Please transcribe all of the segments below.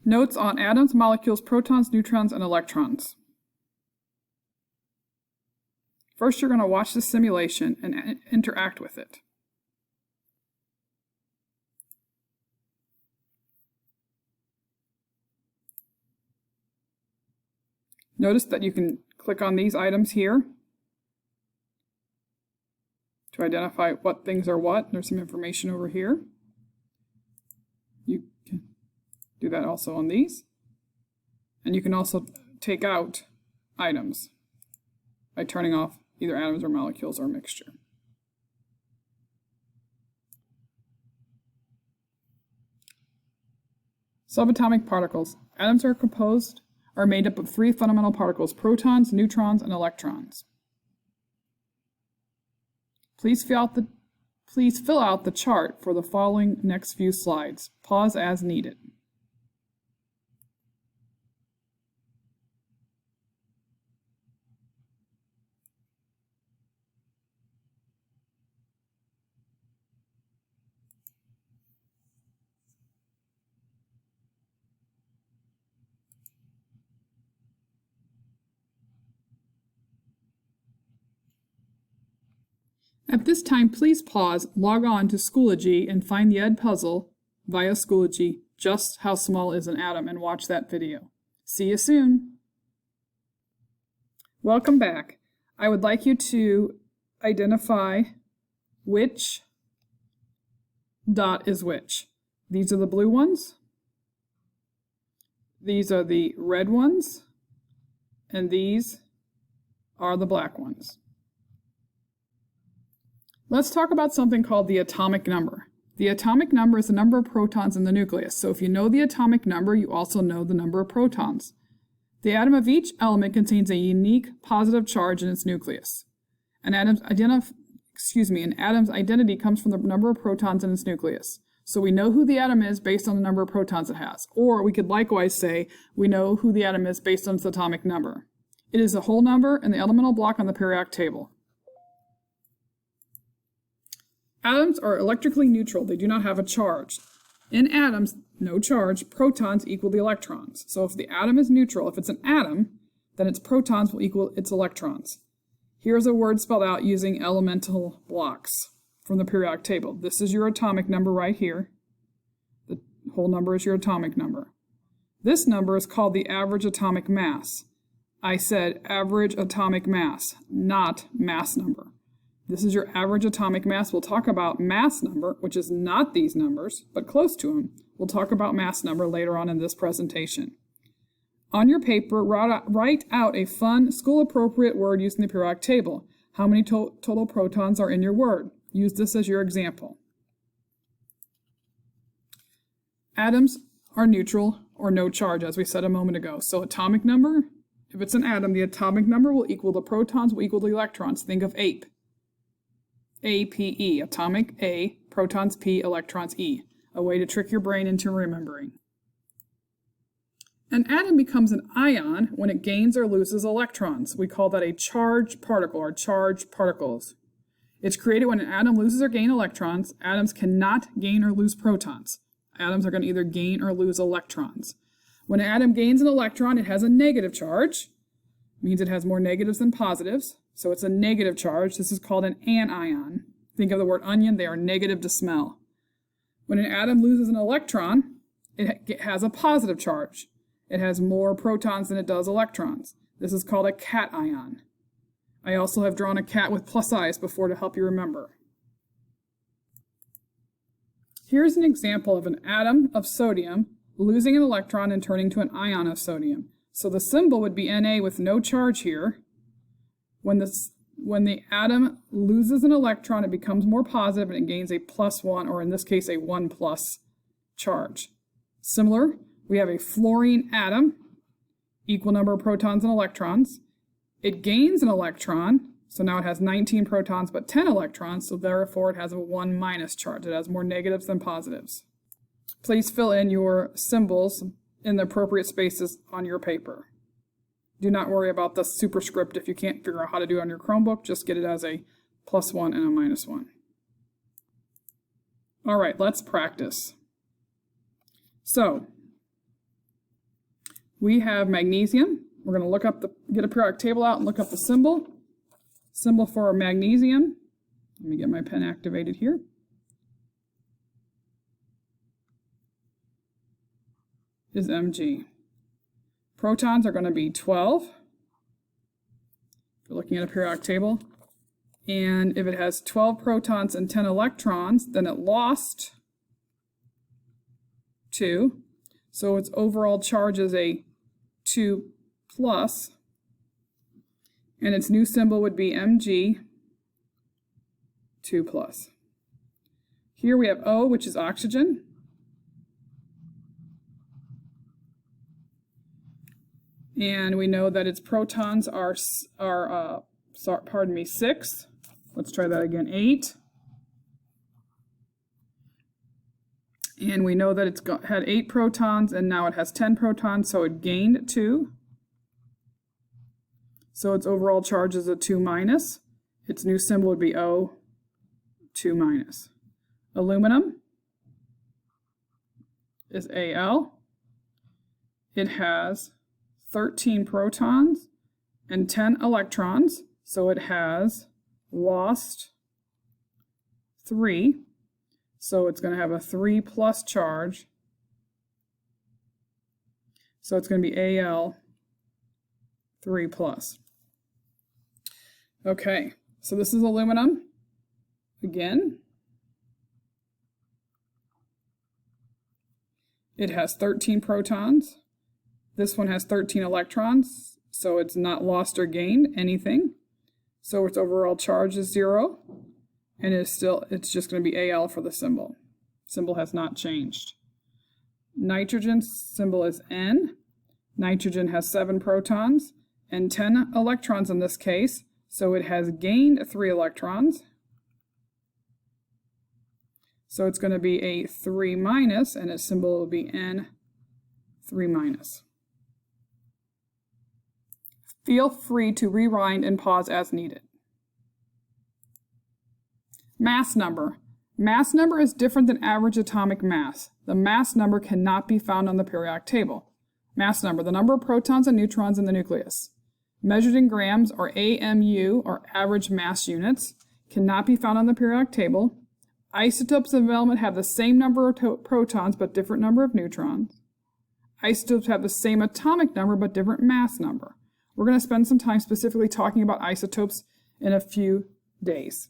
Notes on atoms, molecules, protons, neutrons, and electrons. First, you're going to watch the simulation and interact with it. Notice that you can click on these items here to identify what things are what. There's some information over here. You can do that also on these. And you can also take out items by turning off either atoms or molecules or mixture. Subatomic particles. Atoms are made up of three fundamental particles: protons, neutrons, and electrons. Please fill out the chart for the following next few slides. Pause as needed. At this time, please pause, log on to Schoology, and find the Edpuzzle via Schoology, Just How Small is an Atom, and watch that video. See you soon! Welcome back. I would like you to identify which dot is which. These are the blue ones, these are the red ones, and these are the black ones. Let's talk about something called the atomic number. The atomic number is the number of protons in the nucleus. So if you know the atomic number, you also know the number of protons. The atom of each element contains a unique positive charge in its nucleus. An atom's identity comes from the number of protons in its nucleus. So we know who the atom is based on the number of protons it has. Or we could likewise say we know who the atom is based on its atomic number. It is a whole number in the elemental block on the periodic table. Atoms are electrically neutral. They do not have a charge. In atoms, no charge, protons equal the electrons. So if the atom is neutral, if it's an atom, then its protons will equal its electrons. Here's a word spelled out using elemental blocks from the periodic table. This is your atomic number right here. The whole number is your atomic number. This number is called the average atomic mass. I said average atomic mass, not mass number. This is your average atomic mass. We'll talk about mass number, which is not these numbers, but close to them. We'll talk about mass number later on in this presentation. On your paper, write out a fun, school-appropriate word using the periodic table. How many total protons are in your word? Use this as your example. Atoms are neutral or no charge, as we said a moment ago. So atomic number, if it's an atom, the atomic number will equal the protons will equal the electrons. Think of APE. APE, atomic A, protons P, electrons E. A way to trick your brain into remembering. An atom becomes an ion when it gains or loses electrons. We call that a charged particle or charged particles. It's created when an atom loses or gains electrons. Atoms cannot gain or lose protons. Atoms are going to either gain or lose electrons. When an atom gains an electron, it has a negative charge. It means it has more negatives than positives. So it's a negative charge. This is called an anion. Think of the word onion. They are negative to smell. When an atom loses an electron, it has a positive charge. It has more protons than it does electrons. This is called a cation. I also have drawn a cat with plus eyes before to help you remember. Here's an example of an atom of sodium losing an electron and turning to an ion of sodium. So the symbol would be Na with no charge here. When the atom loses an electron, it becomes more positive and it gains a +1, or in this case, a 1+ charge. Similar, we have a fluorine atom, equal number of protons and electrons. It gains an electron, so now it has 19 protons but 10 electrons, so therefore it has a 1- charge. It has more negatives than positives. Please fill in your symbols in the appropriate spaces on your paper. Do not worry about the superscript if you can't figure out how to do it on your Chromebook. Just get it as a +1 and a -1. All right, let's practice. So, we have magnesium. We're going to look up get a periodic table out and look up the symbol. Symbol for magnesium. Let me get my pen activated here. Is Mg. Protons are going to be 12. If you're looking at a periodic table. And if it has 12 protons and 10 electrons, then it lost 2. So its overall charge is a 2 plus. And its new symbol would be Mg, 2 plus. Here we have O, which is oxygen. And we know that its protons are 6. Let's try that again, 8. And we know that it's had 8 protons, and now it has 10 protons, so it gained 2. So its overall charge is a 2 minus. Its new symbol would be O, 2 minus. Aluminum is Al. It has 13 protons and 10 electrons, so it has lost 3. So it's going to have a 3 plus charge. So it's going to be Al 3 plus. Okay, so this is aluminum. Again, it has 13 protons. This one has 13 electrons, so it's not lost or gained anything. So its overall charge is 0, and it's just going to be Al for the symbol. Symbol has not changed. Nitrogen's symbol is N. Nitrogen has 7 protons and 10 electrons in this case, so it has gained 3 electrons. So it's going to be a 3 minus, and its symbol will be N, 3 minus. Feel free to rewind and pause as needed. Mass number. Mass number is different than average atomic mass. The mass number cannot be found on the periodic table. Mass number, the number of protons and neutrons in the nucleus. Measured in grams, or AMU, or average mass units, cannot be found on the periodic table. Isotopes of element have the same number of protons but different number of neutrons. Isotopes have the same atomic number but different mass number. We're going to spend some time specifically talking about isotopes in a few days.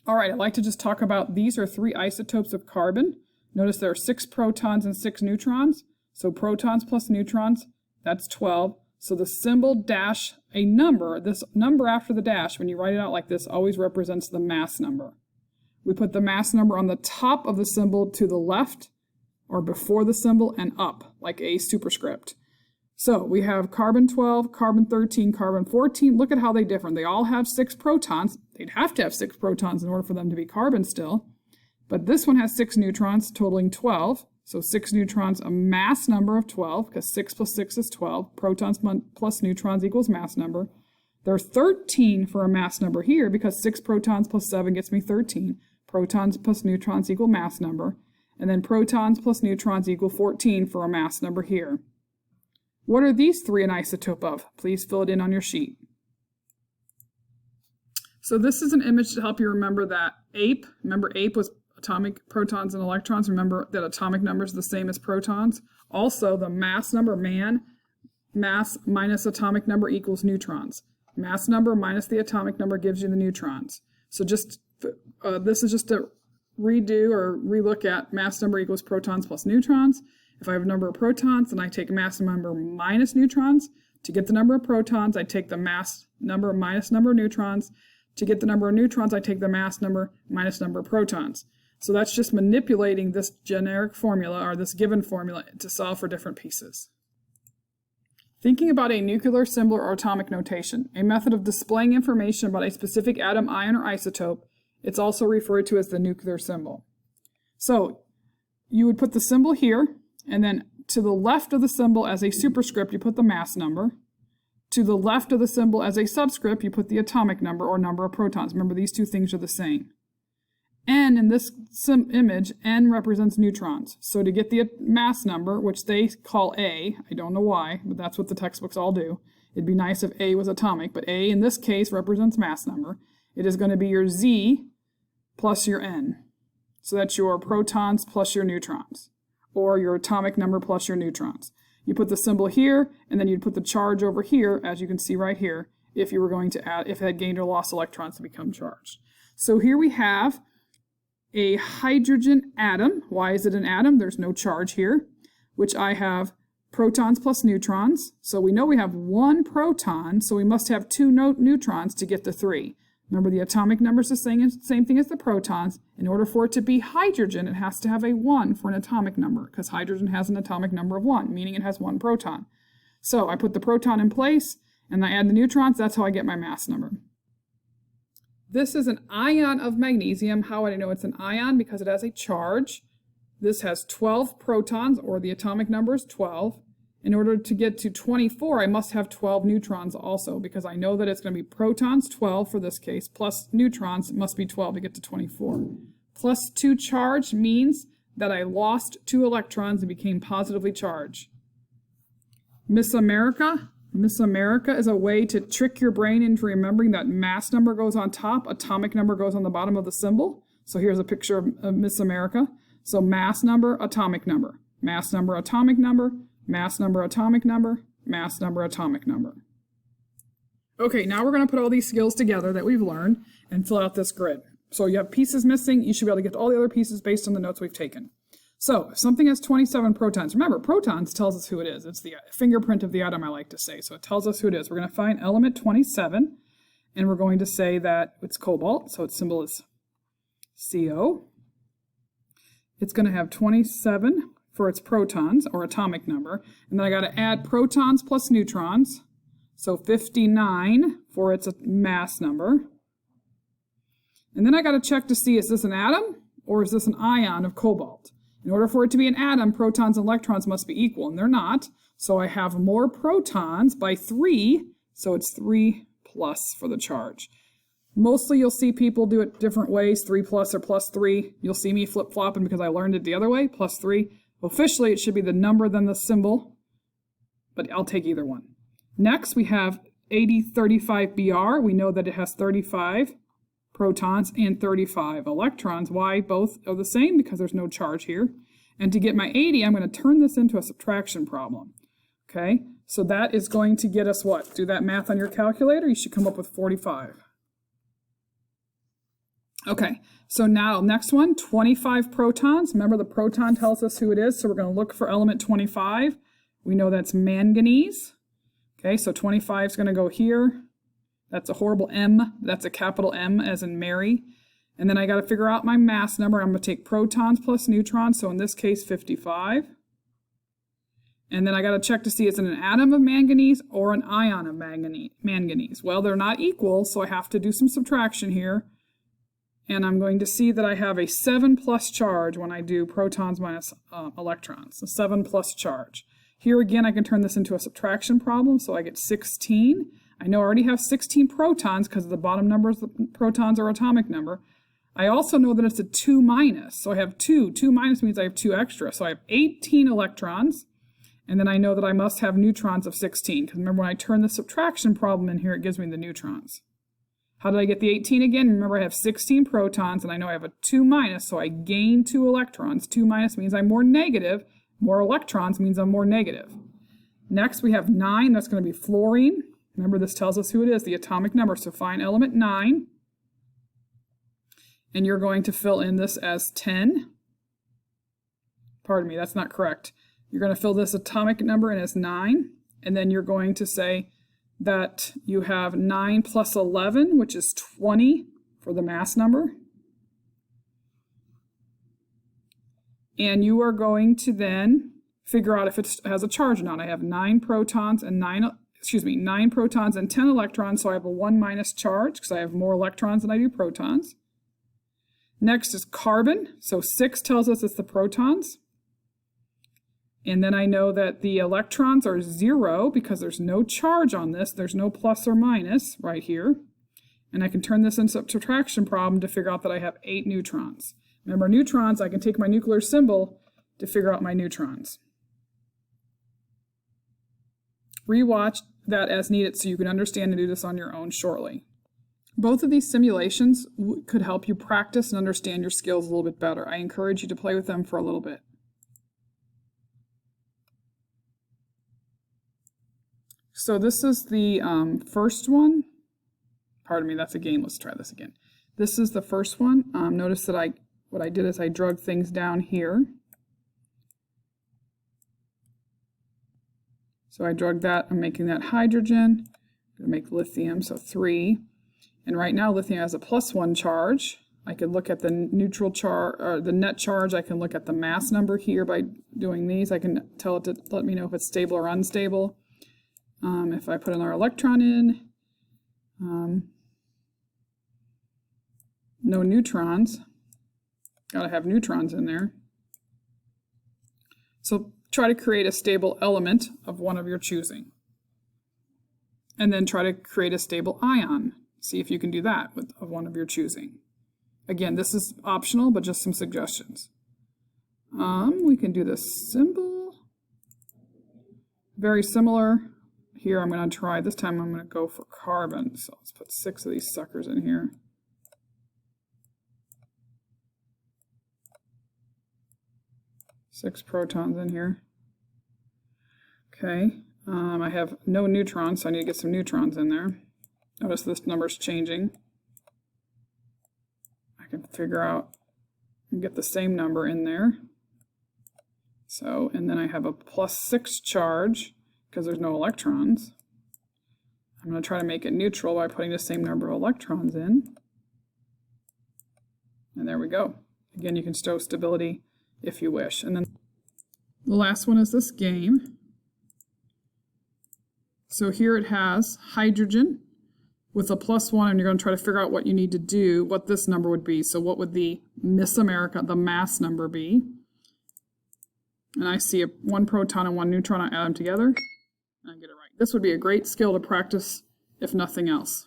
All right, I'd like to just talk about these are 3 isotopes of carbon. Notice there are 6 protons and 6 neutrons. So protons plus neutrons, that's 12. So the symbol dash a number, this number after the dash, when you write it out like this, always represents the mass number. We put the mass number on the top of the symbol to the left, or before the symbol and up, like a superscript. So we have carbon 12, carbon 13, carbon 14. Look at how they differ. They all have 6 protons. They'd have to have 6 protons in order for them to be carbon still. But this one has 6 neutrons, totaling 12. So 6 neutrons, a mass number of 12, because 6 plus 6 is 12. Protons plus neutrons equals mass number. There are 13 for a mass number here, because 6 protons plus 7 gets me 13. Protons plus neutrons equal mass number. And then protons plus neutrons equal 14 for a mass number here. What are these 3 an isotope of? Please fill it in on your sheet. So this is an image to help you remember that ape. Remember ape was atomic protons and electrons. Remember that atomic number is the same as protons. Also, the mass number, mass minus atomic number equals neutrons. Mass number minus the atomic number gives you the neutrons. So just this is just a redo or relook at mass number equals protons plus neutrons. If I have a number of protons, then I take mass number minus neutrons. To get the number of protons, I take the mass number minus number of neutrons. To get the number of neutrons, I take the mass number minus number of protons. So that's just manipulating this generic formula, or this given formula, to solve for different pieces. Thinking about a nuclear symbol or atomic notation, a method of displaying information about a specific atom, ion, or isotope. It's also referred to as the nuclear symbol. So you would put the symbol here, and then to the left of the symbol as a superscript, you put the mass number. To the left of the symbol as a subscript, you put the atomic number or number of protons. Remember, these two things are the same. N in this image, N represents neutrons. So to get the mass number, which they call A, I don't know why, but that's what the textbooks all do. It'd be nice if A was atomic, but A in this case represents mass number. It is going to be your Z plus your N. So that's your protons plus your neutrons, or your atomic number plus your neutrons. You put the symbol here, and then you'd put the charge over here, as you can see right here, if you were going to add, if it had gained or lost electrons to become charged. So here we have a hydrogen atom. Why is it an atom? There's no charge here, which I have protons plus neutrons. So we know we have one proton, so we must have two neutrons to get to 3. Remember, the atomic number is the same thing as the protons. In order for it to be hydrogen, it has to have a 1 for an atomic number, because hydrogen has an atomic number of 1, meaning it has 1 proton. So I put the proton in place, and I add the neutrons. That's how I get my mass number. This is an ion of magnesium. How would I know it's an ion? Because it has a charge. This has 12 protons, or the atomic number is 12. In order to get to 24, I must have 12 neutrons also, because I know that it's going to be protons, 12 for this case, plus neutrons, it must be 12 to get to 24. Plus 2 charge means that I lost 2 electrons and became positively charged. Miss America? Miss America is a way to trick your brain into remembering that mass number goes on top, atomic number goes on the bottom of the symbol. So here's a picture of Miss America. So mass number, atomic number. Mass number, atomic number. Mass number, atomic number, mass number, atomic number. Okay, now we're going to put all these skills together that we've learned and fill out this grid. So you have pieces missing. You should be able to get to all the other pieces based on the notes we've taken. So if something has 27 protons, remember, protons tells us who it is. It's the fingerprint of the atom, I like to say. So it tells us who it is. We're going to find element 27, and we're going to say that it's cobalt, so its symbol is CO. It's going to have 27 for its protons, or atomic number, and then I got to add protons plus neutrons, so 59 for its mass number. And then I got to check to see, is this an atom or is this an ion of cobalt? In order for it to be an atom, protons and electrons must be equal, and they're not, so I have more protons by 3, so it's 3 plus for the charge. Mostly you'll see people do it different ways, 3 plus or plus 3. You'll see me flip-flopping because I learned it the other way, plus 3. Officially, it should be the number then the symbol, but I'll take either one. Next, we have 8035Br. We know that it has 35 protons and 35 electrons. Why both are the same? Because there's no charge here. And to get my 80, I'm going to turn this into a subtraction problem. Okay, so that is going to get us what? Do that math on your calculator. You should come up with 45. Okay, so now next one, 25 protons. Remember, the proton tells us who it is, so we're going to look for element 25. We know that's manganese. Okay, so 25 is going to go here. That's a horrible M. That's a capital M as in Mary. And then I got to figure out my mass number. I'm going to take protons plus neutrons, so in this case 55. And then I got to check to see is it an atom of manganese or an ion of manganese. Well, they're not equal, so I have to do some subtraction here. And I'm going to see that I have a 7 plus charge when I do protons minus electrons, a 7 plus charge. Here again, I can turn this into a subtraction problem, so I get 16. I know I already have 16 protons because the bottom number is the protons or atomic number. I also know that it's a 2 minus, so I have 2. 2 minus means I have 2 extra, so I have 18 electrons. And then I know that I must have neutrons of 16, because remember when I turn the subtraction problem in here, it gives me the neutrons. How did I get the 18 again? Remember, I have 16 protons, and I know I have a 2 minus, so I gain 2 electrons. 2 minus means I'm more negative. More electrons means I'm more negative. Next, we have 9. That's going to be fluorine. Remember, this tells us who it is, the atomic number. So find element 9. And you're going to fill in this as 10. Pardon me, that's not correct. You're going to fill this atomic number in as 9. And then you're going to say that you have 9 plus 11, which is 20 for the mass number. And you are going to then figure out if it has a charge or not. I have 9 protons and 9 protons and 10 electrons, so I have a 1 minus charge because I have more electrons than I do protons. Next is carbon. So 6 tells us it's the protons. And then I know that the electrons are 0 because there's no charge on this. There's no plus or minus right here. And I can turn this into a subtraction problem to figure out that I have 8 neutrons. Remember, neutrons, I can take my nuclear symbol to figure out my neutrons. Rewatch that as needed so you can understand and do this on your own shortly. Both of these simulations could help you practice and understand your skills a little bit better. I encourage you to play with them for a little bit. So this is the first one. Pardon me, that's a game. Let's try this again. This is the first one. Notice that what I did is I drug things down here. So I drug that. I'm making that hydrogen. I'm going to make lithium, so 3. And right now lithium has a +1 charge. I can look at the neutral charge, or the net charge. I can look at the mass number here by doing these. I can tell it to let me know if it's stable or unstable. If I put another electron in, no neutrons. Gotta have neutrons in there. So try to create a stable element of one of your choosing. And then try to create a stable ion. See if you can do that of one of your choosing. Again, this is optional, but just some suggestions. We can do this symbol. Very similar. Here I'm going to try, this time I'm going to go for carbon. So let's put 6 of these suckers in here. Six protons in here. Okay, I have no neutrons, so I need to get some neutrons in there. Notice this number's changing. I can figure out and get the same number in there. So, and then I have a +6 charge because there's no electrons. I'm going to try to make it neutral by putting the same number of electrons in. And there we go. Again, you can show stability if you wish. And then the last one is this game. So here it has hydrogen with a +1, and you're going to try to figure out what you need to do, what this number would be. So what would the Miss America, the mass number be? And I see 1 proton and 1 neutron. I add them together, and I get it right. This would be a great skill to practice, if nothing else.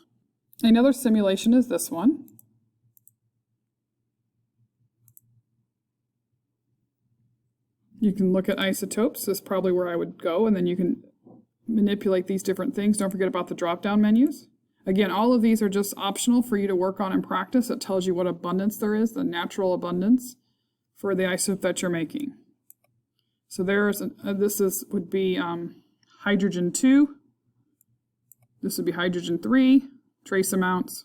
Another simulation is this one. You can look at isotopes. This is probably where I would go, and then you can manipulate these different things. Don't forget about the drop-down menus. Again, all of these are just optional for you to work on and practice. It tells you what abundance there is, the natural abundance for the isotope that you're making. So there's would be hydrogen 2. This would be hydrogen 3. Trace amounts.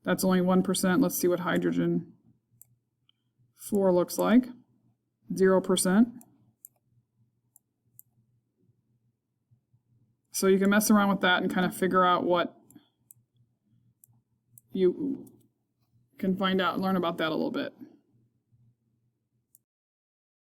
That's only 1%. Let's see what hydrogen 4 looks like. 0%. So you can mess around with that and kind of figure out what you can find out and learn about that a little bit.